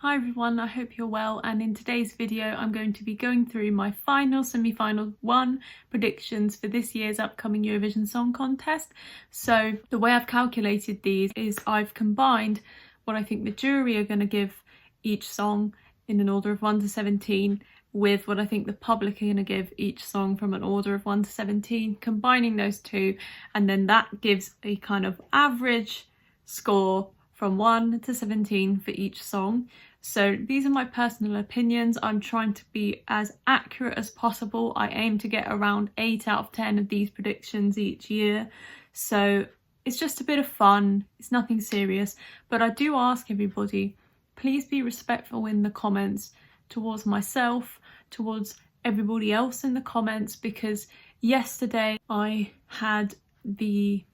Hi everyone, I hope you're well, and in today's video I'm going to be going through my final semi-final 1 predictions for this year's upcoming Eurovision Song Contest. So the way I've calculated these is I've combined what I think the jury are going to give each song in an order of 1 to 17 with what I think the public are going to give each song from an order of 1 to 17, combining those two, and then that gives a kind of average score from 1 to 17 for each song. So these are my personal opinions. I'm trying to be as accurate as possible. I aim to get around 8 out of 10 of these predictions each year. So it's just a bit of fun. It's nothing serious. But I do ask everybody, please be respectful in the comments towards myself, towards everybody else in the comments, because yesterday I had the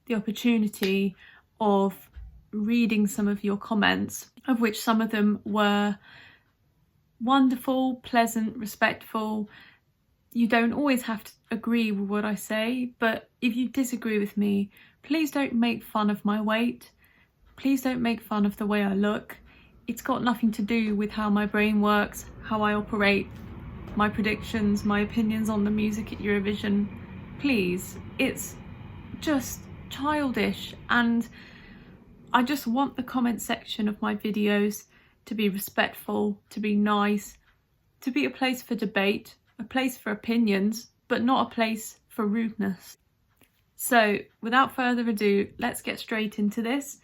opportunity of reading some of your comments, of which some of them were wonderful, pleasant, respectful. You don't always have to agree with what I say, but if you disagree with me, please don't make fun of my weight. Please don't make fun of the way I look. It's got nothing to do with how my brain works, how I operate, my predictions, my opinions on the music at Eurovision. Please, it's just childish, and I just want the comment section of my videos to be respectful, to be nice, to be a place for debate, a place for opinions, but not a place for rudeness. So without further ado, let's get straight into this.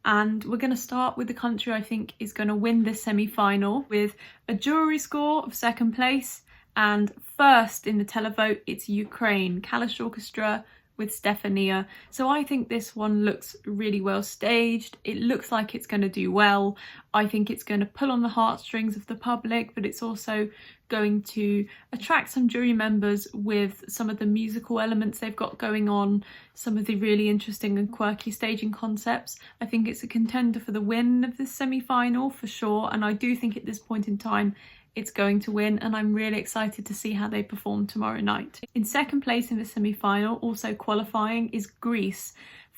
And we're going to start with the country I think is going to win this semi-final with a jury score of 2nd place, and first in the televote it's Ukraine, Kalish Orchestra with Stefania. So I think this one looks really well staged. It looks like it's going to do well. I think it's going to pull on the heartstrings of the public, but it's also going to attract some jury members with some of the musical elements they've got going on, some of the really interesting and quirky staging concepts. I think it's a contender for the win of this semi-final for sure, and I do think at this point in time it's going to win, and I'm really excited to see how they perform tomorrow night. In 2nd place in the semi-final, also qualifying, is Greece.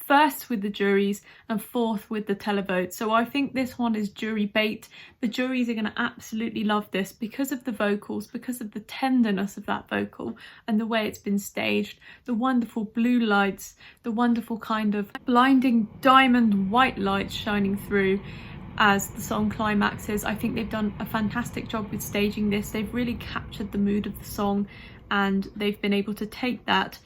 1st with the juries and 4th with the televote. So I think this one is jury bait. The juries are going to absolutely love this because of the vocals, because of the tenderness of that vocal and the way it's been staged, the wonderful blue lights, the wonderful kind of blinding diamond white lights shining through as the song climaxes. I think they've done a fantastic job with staging this. They've really captured the mood of the song, and they've been able to take that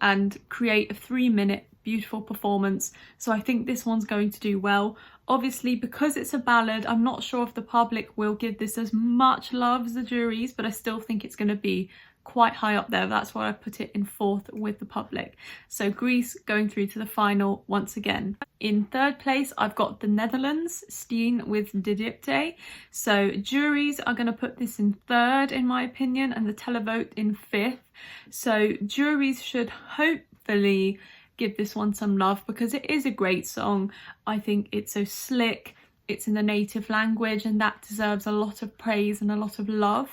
and create a 3-minute beautiful performance. So I think this one's going to do well. Obviously, because it's a ballad, I'm not sure if the public will give this as much love as the juries, but I still think it's going to be quite high up there. That's why I put it in 4th with the public. So Greece going through to the final once again. In 3rd place, I've got the Netherlands, Steen with De Dipte. So juries are going to put this in 3rd in my opinion, and the televote in 5th. So juries should hopefully give this one some love because it is a great song. I think it's so slick, it's in the native language, and that deserves a lot of praise and a lot of love.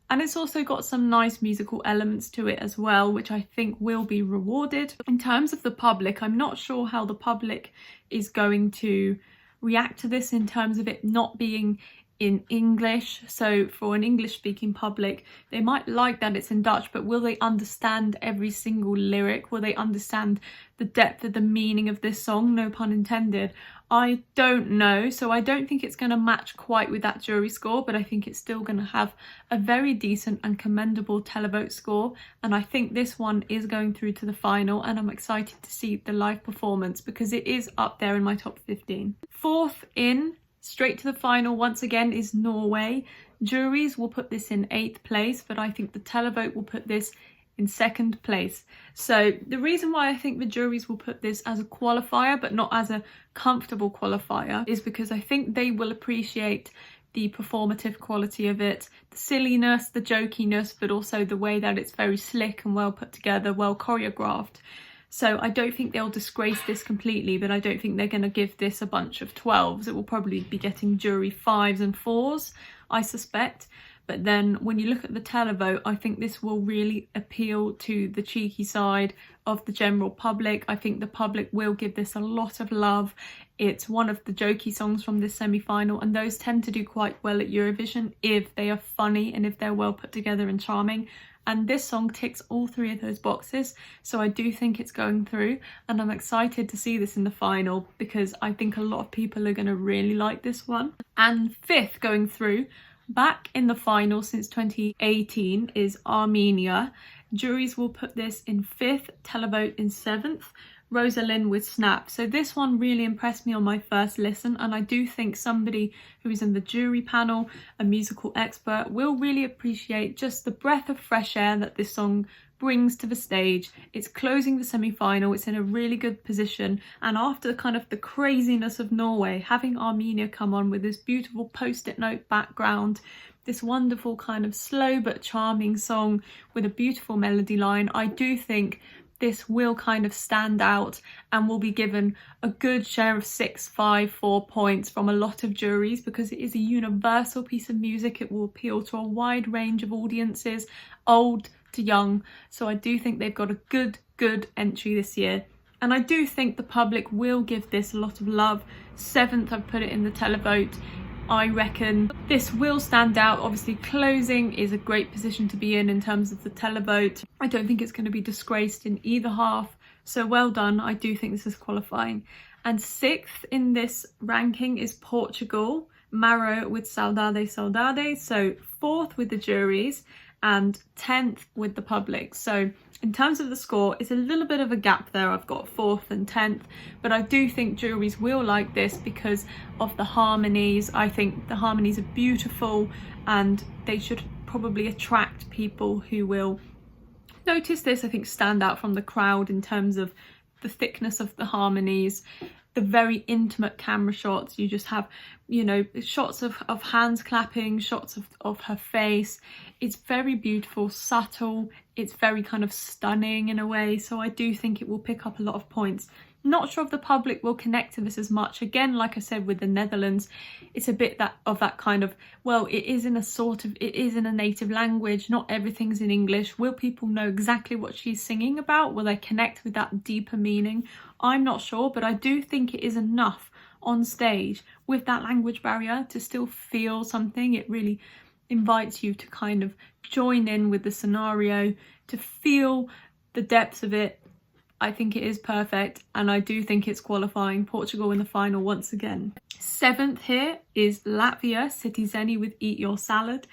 And it's also got some nice musical elements to it as well, which I think will be rewarded. In terms of the public, I'm not sure how the public is going to react to this in terms of it not being in English. So for an English speaking public, they might like that it's in Dutch, but will they understand every single lyric? Will they understand the depth of the meaning of this song? No pun intended. I don't know. So I don't think it's going to match quite with that jury score, but I think it's still going to have a very decent and commendable televote score. And I think this one is going through to the final, and I'm excited to see the live performance because it is up there in my top 15. 4th in, straight to the final once again, is Norway. Juries will put this in 8th place, but I think the televote will put this in 2nd place. So the reason why I think the juries will put this as a qualifier but not as a comfortable qualifier is because I think they will appreciate the performative quality of it, the silliness, the jokiness, but also the way that it's very slick and well put together, well choreographed. So I don't think they'll disgrace this completely, but I don't think they're going to give this a bunch of 12s. It will probably be getting jury 5s and 4s, I suspect. But then when you look at the televote, I think this will really appeal to the cheeky side of the general public. I think the public will give this a lot of love. It's one of the jokey songs from this semi-final, and those tend to do quite well at Eurovision if they are funny and if they're well put together and charming. And this song ticks all three of those boxes, so I do think it's going through, and I'm excited to see this in the final because I think a lot of people are going to really like this one. And fifth going through, back in the final since 2018, is Armenia. Juries will put this in fifth, televote in seventh, Rosalind with Snap. So this one really impressed me on my first listen, and I do think somebody who is in the jury panel, a musical expert, will really appreciate just the breath of fresh air that this song brings to the stage. It's closing the semi-final, it's in a really good position, and after kind of the craziness of Norway, having Armenia come on with this beautiful post-it note background, this wonderful kind of slow but charming song with a beautiful melody line, I do think this will kind of stand out and will be given a good share of 6, 5, 4 points from a lot of juries because it is a universal piece of music. It will appeal to a wide range of audiences, old to young. So I do think they've got a good entry this year. And I do think the public will give this a lot of love. Seventh, I've put it in the televote. I reckon this will stand out. Obviously, closing is a great position to be in terms of the televote. I don't think it's going to be disgraced in either half. So well done. I do think this is qualifying. And sixth in this ranking is Portugal. Maro with Saudade Saudade. So fourth with the juries and 10th with the public. So in terms of the score, it's a little bit of a gap there. I've got 4th and 10th, but I do think juries will like this because of the harmonies. I think the harmonies are beautiful and they should probably attract people who will notice this. I think stand out from the crowd in terms of the thickness of the harmonies, the very intimate camera shots. You just have, you know, shots of hands clapping, shots of her face. It's very beautiful, subtle. It's very kind of stunning in a way. So I do think it will pick up a lot of points. Not sure if the public will connect to this as much. Again, like I said, with the Netherlands, it's a bit of that kind of, well, it is in a native language. Not everything's in English. Will people know exactly what she's singing about? Will they connect with that deeper meaning? I'm not sure, but I do think it is enough on stage with that language barrier to still feel something. It really invites you to kind of join in with the scenario, to feel the depths of it. I think it is perfect, and I do think it's qualifying. Portugal in the final once again. Seventh here is Latvia, Citizeni with Eat Your Salad.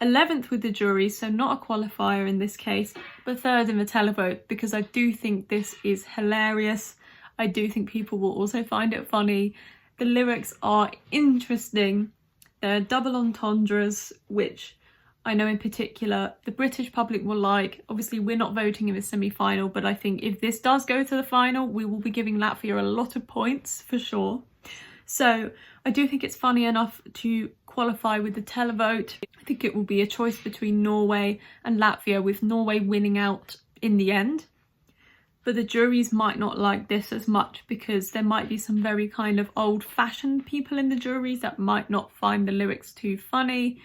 11th with the jury, so not a qualifier in this case, but third in the televote because I do think this is hilarious. I do think people will also find it funny. The lyrics are interesting. They're double entendres, which I know in particular the British public will like. Obviously, we're not voting in the semi-final, but I think if this does go to the final, we will be giving Latvia a lot of points for sure. So I do think it's funny enough to qualify with the televote. I think it will be a choice between Norway and Latvia, with Norway winning out in the end. But the juries might not like this as much because there might be some very kind of old-fashioned people in the juries that might not find the lyrics too funny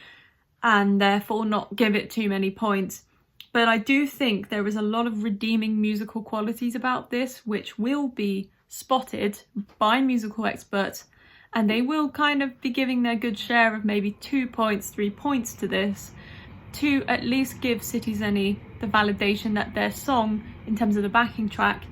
and therefore not give it too many points. But I do think there is a lot of redeeming musical qualities about this, which will be spotted by musical experts, and they will kind of be giving their good share of maybe 2 points, 3 points to this, to at least give Citizeni the validation that their song, in terms of the backing track,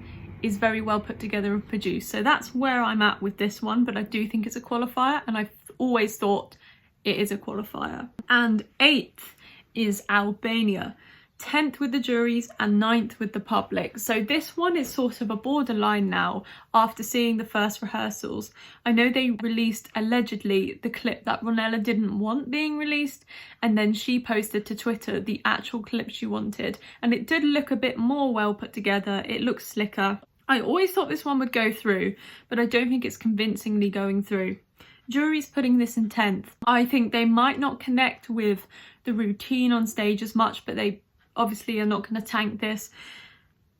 is very well put together and produced. So that's where I'm at with this one, but I do think it's a qualifier, and I've always thought it is a qualifier. And 8th is Albania. 10th with the juries and 9th with the public. So this one is sort of a borderline now after seeing the first rehearsals. I know they released allegedly the clip that Ronella didn't want being released, and then she posted to Twitter the actual clip she wanted, and it did look a bit more well put together. It looks slicker. I always thought this one would go through, but I don't think it's convincingly going through. Jury's putting this in 10th. I think they might not connect with the routine on stage as much, but they obviously are not going to tank this.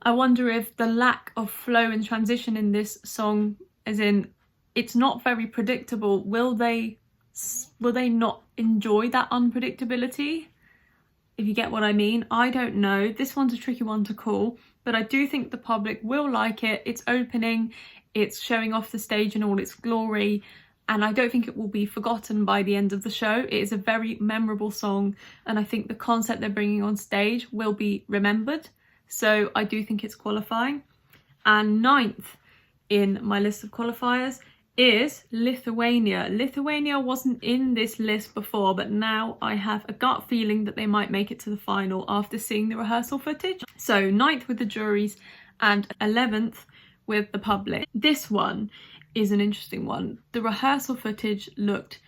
I wonder if the lack of flow and transition in this song, as in it's not very predictable, will they will they not enjoy that unpredictability? If you get what I mean. I don't know. This one's a tricky one to call, but I do think the public will like it. It's opening, it's showing off the stage in all its glory, and I don't think it will be forgotten by the end of the show. It is a very memorable song, and I think the concept they're bringing on stage will be remembered. So I do think it's qualifying. And 9th in my list of qualifiers is Lithuania. Lithuania wasn't in this list before, but now I have a gut feeling that they might make it to the final after seeing the rehearsal footage. So 9th with the juries and 11th with the public. This one is an interesting one. The rehearsal footage looked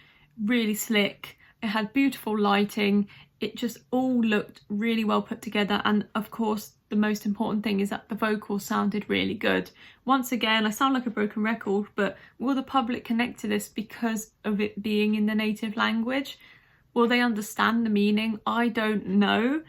really slick. It had beautiful lighting. It just all looked really well put together, and of course the most important thing is that the vocals sounded really good. Once again, I sound like a broken record, but will the public connect to this because of it being in the native language? Will they understand the meaning? I don't know,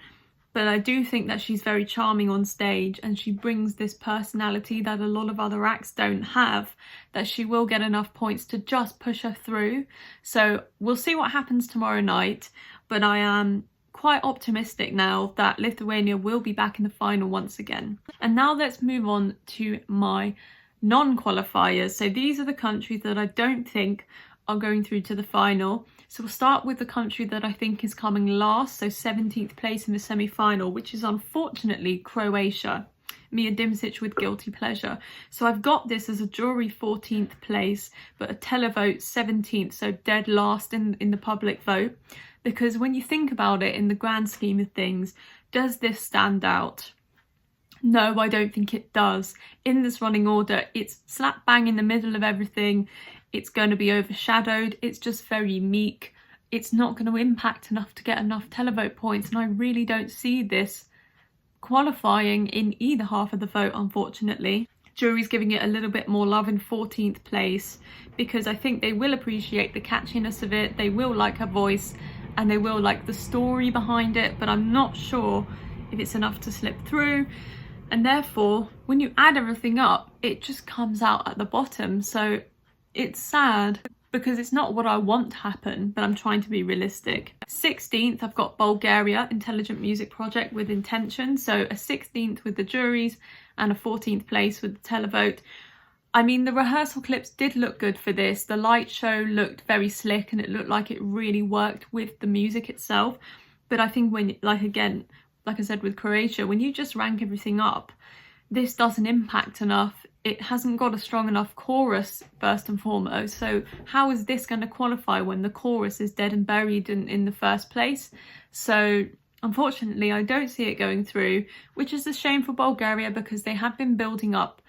but I do think that she's very charming on stage, and she brings this personality that a lot of other acts don't have, that she will get enough points to just push her through. So we'll see what happens tomorrow night, but I am quite optimistic now that Lithuania will be back in the final once again. And now let's move on to my non-qualifiers. So these are the countries that I don't think are going through to the final. So we'll start with the country that I think is coming last, so 17th place in the semi-final, which is unfortunately Croatia. Mia Dimsic with Guilty Pleasure. So I've got this as a jury 14th place, but a televote 17th, so dead last in the public vote. Because when you think about it in the grand scheme of things, does this stand out? No, I don't think it does. In this running order, it's slap bang in the middle of everything. It's going to be overshadowed. It's just very meek. It's not going to impact enough to get enough televote points, and I really don't see this qualifying in either half of the vote, unfortunately. Jury's giving it a little bit more love in 14th place because I think they will appreciate the catchiness of it, they will like her voice, and they will like the story behind it, but I'm not sure if it's enough to slip through. And therefore, when you add everything up, it just comes out at the bottom. So it's sad because it's not what I want to happen, but I'm trying to be realistic. 16th, I've got Bulgaria, Intelligent Music Project with Intention. So a 16th with the juries and a 14th place with the televote. I mean, the rehearsal clips did look good for this. The light show looked very slick and it looked like it really worked with the music itself. But I think when, like I said with Croatia, when you just rank everything up, this doesn't impact enough. It hasn't got a strong enough chorus, first and foremost. So how is this going to qualify when the chorus is dead and buried in the first place? So unfortunately, I don't see it going through, which is a shame for Bulgaria because they have been building up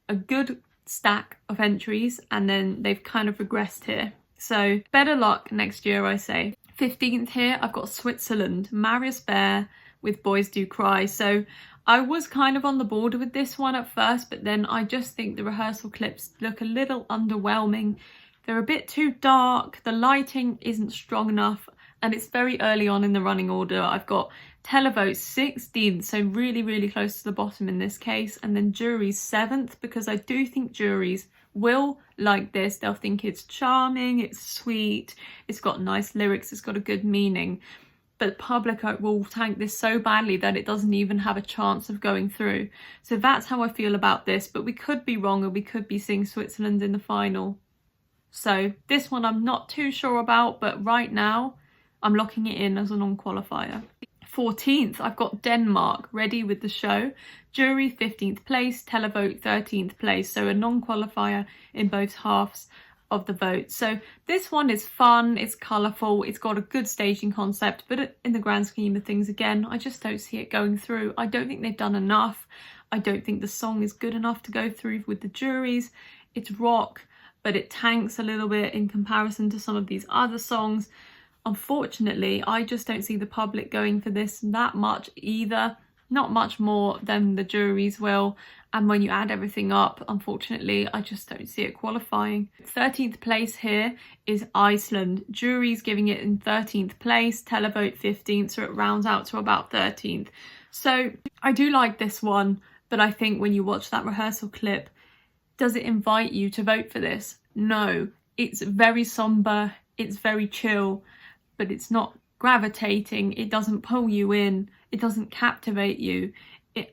a good stack of entries and then they've kind of regressed here. So better luck next year, I say. 15th here, I've got Switzerland, Marius Bear with Boys Do Cry. So I was kind of on the border with this one at first, but then I just think the rehearsal clips look a little underwhelming. They're a bit too dark, the lighting isn't strong enough, and it's very early on in the running order. I've got televote 16th, so really, really close to the bottom in this case, and then juries 7th, because I do think juries will like this. They'll think it's charming, it's sweet, it's got nice lyrics, it's got a good meaning. But the public will tank this so badly that it doesn't even have a chance of going through. So that's how I feel about this, but we could be wrong and we could be seeing Switzerland in the final. So this one I'm not too sure about, but right now I'm locking it in as a non-qualifier. 14th, I've got Denmark, Ready with the Show. Jury 15th place, televote 13th place. So a non-qualifier in both halves of the vote. So this one is fun, it's colourful, it's got a good staging concept, but in the grand scheme of things, again, I just don't see it going through. I don't think they've done enough. I don't think the song is good enough to go through with the juries. It's rock, but it tanks a little bit in comparison to some of these other songs. Unfortunately, I just don't see the public going for this that much either. Not much more than the juries will. And when you add everything up, unfortunately, I just don't see it qualifying. 13th place here is Iceland. Jury's giving it in 13th place, televote 15th, so it rounds out to about 13th. So I do like this one, but I think when you watch that rehearsal clip, does it invite you to vote for this? No. It's very somber, it's very chill, but it's not gravitating, it doesn't pull you in, it doesn't captivate you.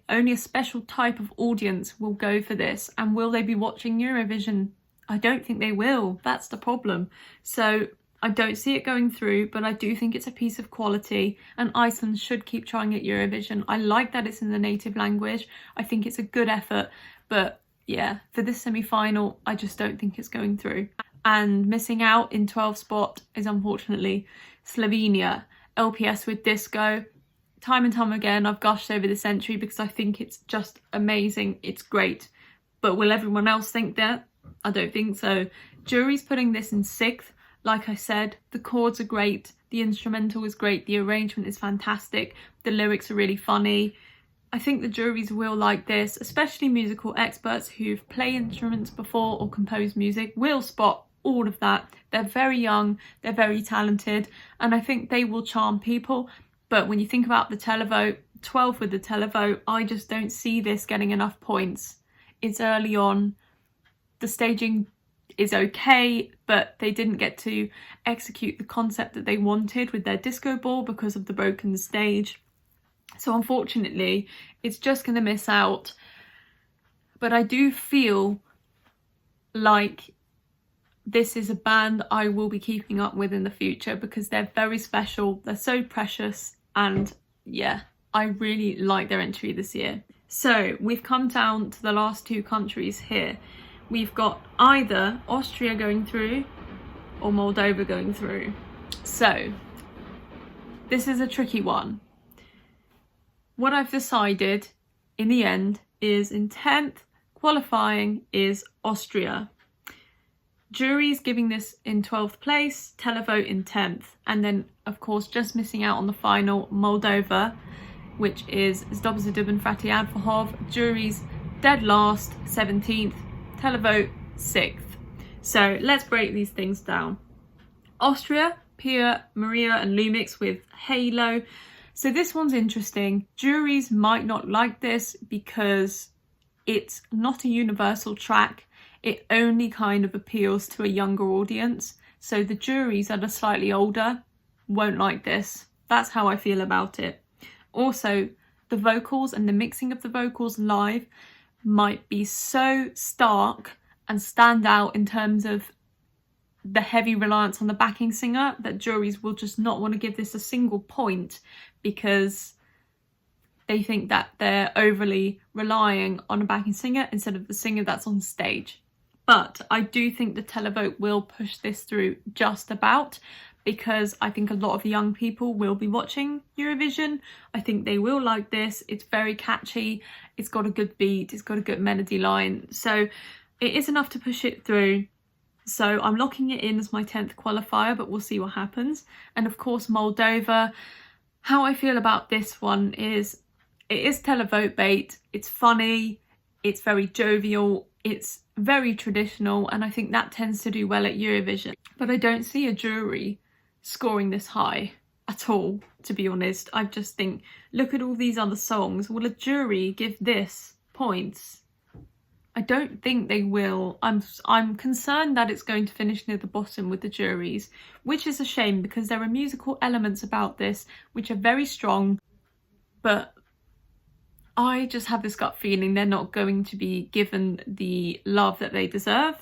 Only a special type of audience will go for this. And will they be watching Eurovision? I don't think they will. That's the problem. So I don't see it going through, but I do think it's a piece of quality, and Iceland should keep trying at Eurovision. I like that it's in the native language. I think it's a good effort, but yeah, for this semi-final, I just don't think it's going through. And missing out in 12th spot is unfortunately Slovenia. LPS with Disco. Time and time again, I've gushed over this entry because I think it's just amazing. It's great. But will everyone else think that? I don't think so. Jury's putting this in 6th. Like I said, the chords are great, the instrumental is great, the arrangement is fantastic, the lyrics are really funny. I think the juries will like this, especially musical experts who've played instruments before or composed music will spot all of that. They're very young, they're very talented, and I think they will charm people. But when you think about the televote, 12 with the televote, I just don't see this getting enough points. It's early on, the staging is okay, but they didn't get to execute the concept that they wanted with their disco ball because of the broken stage. So unfortunately, it's just going to miss out. But I do feel like this is a band I will be keeping up with in the future because they're very special, they're so precious, and yeah, I really like their entry this year. So we've come down to the last 2 countries here. We've got either Austria going through or Moldova going through. So this is a tricky one. What I've decided in the end is in 10th, qualifying is Austria. Jury's giving this in 12th place, televote in 10th. And then, of course, just missing out on the final, Moldova, which is Zdobza Dubin Frati Adverhov. Jury's dead last, 17th. Televote 6th. So let's break these things down. Austria, Pia, Maria and Lumix with Halo. So this one's interesting. Juries might not like this because it's not a universal track. It only kind of appeals to a younger audience. So the juries that are slightly older won't like this. That's how I feel about it. Also, the vocals and the mixing of the vocals live might be so stark and stand out in terms of the heavy reliance on the backing singer that juries will just not want to give this a single point because they think that they're overly relying on a backing singer instead of the singer that's on stage. But I do think the televote will push this through just about, because I think a lot of young people will be watching Eurovision. I think they will like this. It's very catchy. It's got a good beat. It's got a good melody line. So it is enough to push it through. So I'm locking it in as my 10th qualifier, but we'll see what happens. And of course, Moldova. How I feel about this one is it is televote bait. It's funny. It's very jovial. It's very traditional. And I think that tends to do well at Eurovision. But I don't see a jury scoring this high at all, to be honest. I just think, look at all these other songs. Will a jury give this points? I don't think they will. I'm concerned that it's going to finish near the bottom with the juries, which is a shame because there are musical elements about this which are very strong, but I just have this gut feeling they're not going to be given the love that they deserve.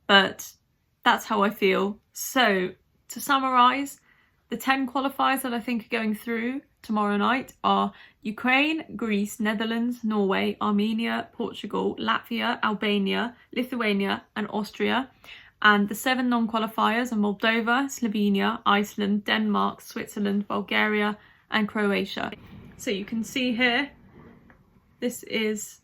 But that's how I feel. So to summarise, the 10 qualifiers that I think are going through tomorrow night are Ukraine, Greece, Netherlands, Norway, Armenia, Portugal, Latvia, Albania, Lithuania and Austria. And the 7 non-qualifiers are Moldova, Slovenia, Iceland, Denmark, Switzerland, Bulgaria and Croatia. So you can see here, this is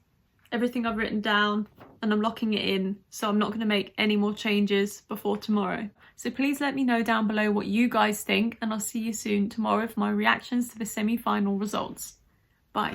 everything I've written down and I'm locking it in, so I'm not going to make any more changes before tomorrow. So please let me know down below what you guys think, and I'll see you soon tomorrow for my reactions to the semi-final results. Bye.